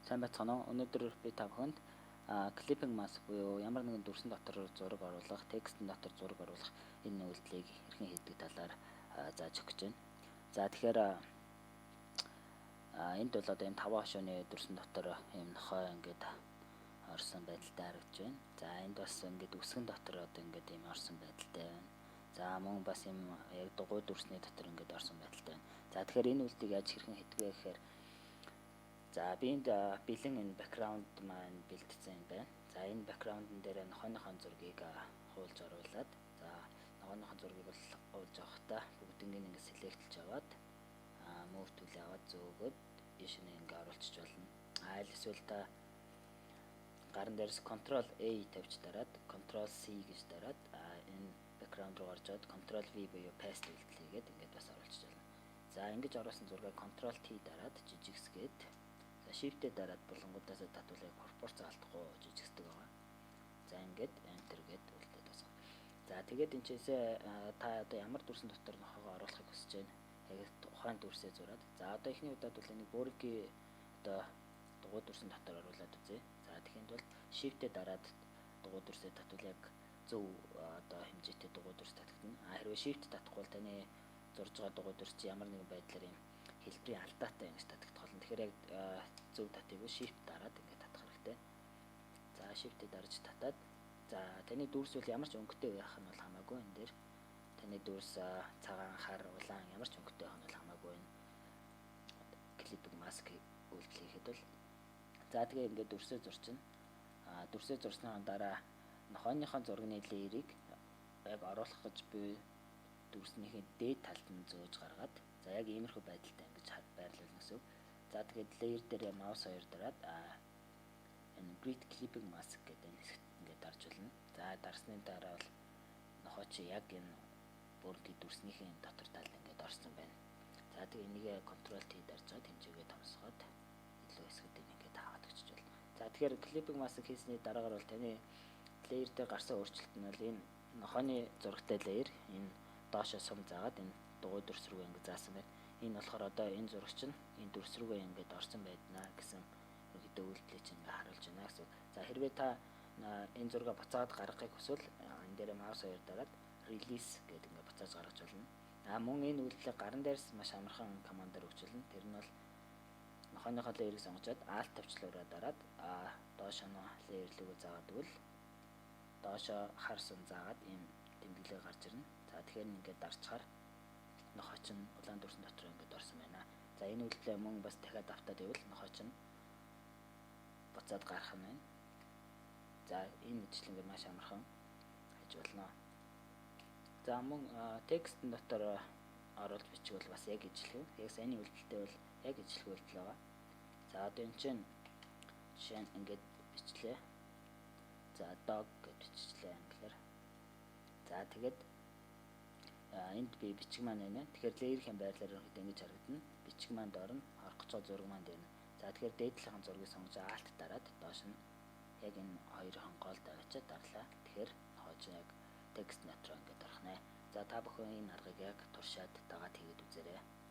Сайн байцгаана уу? Өнөөдөр би та бүхэнд clipping mask буюу ямар нэгэн дүрсэн дотор зураг оруулах, текстэн дотор зураг оруулах энэ үйлдэлийг хэрхэн хийдэг талаар зааж өгч байна. За тэгэхээр энд бол одоо энэ 5 хошооны дүрсэн дотор ийм нохой ингээд орсон байдалтай харагдж байна. За энд бас ингээд үсгэн дотор одоо ингээд ийм орсон байдалтай байна. За мөн бас ийм яг дугуй дүрсний дотор ингээд орсон байдалтай байна. За тэгэхээр энэ үйлдэлийг яаж хэрхэн хийдэг вэ гэхээр за би энд бэлэн энэ background маань бэлдсэн юм байна. За энэ background-ын дээр нохойныхон зургийг хуулж оруулаад за нохойныхон зургийг бол хуулж авахдаа бүгднийг ингэ select-лж аваад move tool-ийг аваад зөөгөөд ийш нь ингэ оруулчих болно. Аль эсвэл та гарын дээрс Ctrl A тавьж дараад Ctrl C гэж дараад энэ background руу орж аваад Ctrl V буюу paste үйлдэл хийгээд ингэж бас оруулчих болно. За ингэж оруулсан зургийг Ctrl T дараад жижигсгээд Shift-тэй дараад болонгуудаас татвалыг пропорц алдахгүй жижигсдэг байгаа. За ингээд enter гээд үлдээд байна. За тэгээд энэчээсээ та одоо ямар дүрсэн дотор нохойгоо оруулахыг хүсэж байна. Яг тухайн дүрсээ зураад. За одоо эхний удаад бол энийг бүргийн одоо дугуй дүрсэн дотор оруулаад үзье. За тэгэхэд бол Shift-тэй дараад дугуй дүрсээ татвал яг зөв одоо хэмжээтэй дугуй дүрс татагдана. Хэрвээ Shift татахгүй бол таны зурж байгаа дугуй дүрс чи ямар нэгэн байдлаар юм хэлбэрийн алдаатай ингэж татагдах болно. Тэгэхээр яг зөв татыг Shift дараад ингэ татах хэрэгтэй. За Shift-ийг дарж татаад за таны дүрс бол ямар ч өнгөтэй байх нь бол хамаагүй энэ дээр таны дүрс цагаан, хар, улаан ямар ч өнгөтэй байх нь бол хамаагүй энэ clipping mask үйлдэл хийхэд бол за тэгээ ингэ дүрсээ зурчихна. Дүрсээ зурсныхаа дараа нохойныхон зургийн layer-ыг яг оруулах гэж буй дүрснийхээ дээд талд нь зөөж гаргаад за яг иймэрхүү байдалтай ингэж байрлуулна гэсэн. За тэгээд layer дээр маус хоёр дараад энэ grid clipping mask гэдэг энэ хэсэгт ингээд дарж болно. За дарсны дараа бол нохой чи яг энэ бүргийн дүрснийхээ дотор талд ингээд орсон байна. За тэгээд энийгээ Ctrl T дарж аваад хэмжээгээ томсгоод илүү хэсгүүд ингээд хаагаад өчж байна. За тэгэхээр clipping mask хийсний дараагаар бол таны layer дээр гарсан өөрчлөлт нь бол энэ нохойны зурагтай layer энэ доошо сум заагаад энэ дугуй дүрс рүү ингээд заасан байна. Энэ болохоор одоо энэ зурагч нь энэ дүрс рүүгээ ингээд орсон байднаа гэсэн ерөнхийдөө үйлдэлийг чинь ингээд харуулж байна гэсэн. За хэрвээ та энэ зураг буцаад гаргахыг хүсвэл энэ дээр маус хоёр дараад release гэдэг ингээд буцааж гаргаж болно. Мөн энэ үйлдэлийг гарын дээрс маш амархан командаар өгчөлнө. Тэр нь бол нохойныхоо layer-ыг сонгочоод alt тавьчлаараа дараад доошо нь layer рүүгээ заагаад өгвөл доошо харсан заагаад ийм тэмдэглээ гарч ирнэ. За тэгэхээр ингээд дарчаар нохой чинь улаан дүрсэн дотор ингээд орсон байна. За энэ үйлдэлээ мөн бас дахиад автаад ивэл нохой чинь буцаад гарах нь байна. За энэ мэтлэнгээр маш амархан хийж болно. За мөн текстэн дотор оруулж бичих бол бас яг ижлэх. Яг сайн үйлдэлтэй бол яг ижлэх үйлдэл байгаа. За одоо энэ чинь жишээ нь ингээд бичлээ. За dog гэж бичлээ англиар. За тэгээд энд би бичиг маань байна. Тэгэхээр layer-ийн байрлалаар ерөнхийдөө ингэж харагдана. Бичиг маань доор нь орох гэж байгаа зураг маань дээр нь. За тэгэхээр дээдлийнхэн зургийг сонгож alt дараад доош нь яг энэ хоёрын гол даваачаад дарлаа. Тэгэхээр хойч яг текст дотор ингэж орох нэ. За та бүхэн энэ аргыг яг туршаад дагаад хийгээд үзээрэй.